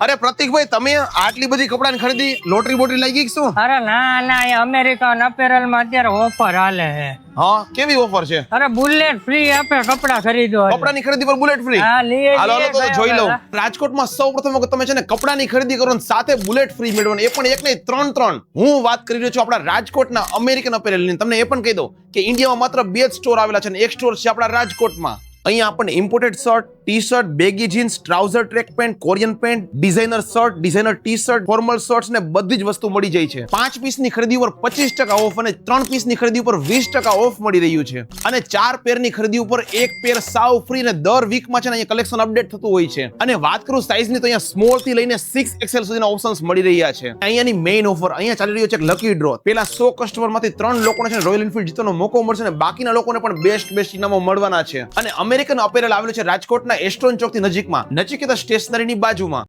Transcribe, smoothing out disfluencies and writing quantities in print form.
અરે પ્રતિકભાઈ, તમે આટલી બધી કપડાની ખરીદી લોટરી બોટરી લઈ ગઈ કે શું? અરે ના ના, એ અમેરિકન અપેરલ માં અત્યારે ઓફર હાલે છે. હા, કેવી ઓફર છે? અરે બુલેટ ફ્રી આપે કપડા ખરીદો એટલે. કપડાની ખરીદી પર બુલેટ ફ્રી? હા, લઈએ હાલો હાલો તો કયા જોઈ લઉં. વાળા? રાજકોટમાં સૌપ્રથમ વખત તમે છે ને કપડાની ખરીદી કરો ને સાથે બુલેટ ફ્રી મેળવવાનું, એ પણ એક નહીં ત્રણ. હું વાત કરી રહ્યો છું આપણા રાજકોટના અમેરિકન અપેરેલની. તમને એ પણ કહી દઉં કે ઇન્ડિયામાં માત્ર 2 જ સ્ટોર આવેલા છે અને એક સ્ટોર છે આપણા રાજકોટમાં. અહીંયા આપણને imported shirt, T shirt, baggy jeans, trouser, track pant, Korean pant, designer shirt, designer T shirt, formal shirts ને બધી જ વસ્તુ મળી જાય છે. 5 પીસની ખરીદી ઉપર 25% ઓફ અને 3 પીસની ખરીદી ઉપર 20% ઓફ મળી રહ્યું છે. અને 4 પેરની ખરીદી ઉપર 1 પેર સાવ ફ્રી અને દર વીકમાં છે ને અહીંયા કલેક્શન અપડેટ થતું હોય છે. અને વાત કરું સાઇઝની તો અહીંયા સ્મોલ થી લઈને 6XL સુધીના ઓપ્શન્સ મળી રહ્યા છે. અહીંયાની મેઇન ઓફર, અહીંયા ચાલી રહ્યો છે એક લકી ડ્રો. પેલા 100 કસ્ટમરમાંથી 3 લોકોને છે રોયલ એનફિલ્ડ જીતવાનો મોકો મળશે અને બાકીના લોકોને પણ બેસ્ટ ઇનામો મળવાના છે. અને અમેરિકન અપેરલ આવેલું છે રાજકોટના એસ્ટ્રોન ચોકથી નજીકમાં, નચિકેતા સ્ટેશનરીની બાજુમાં.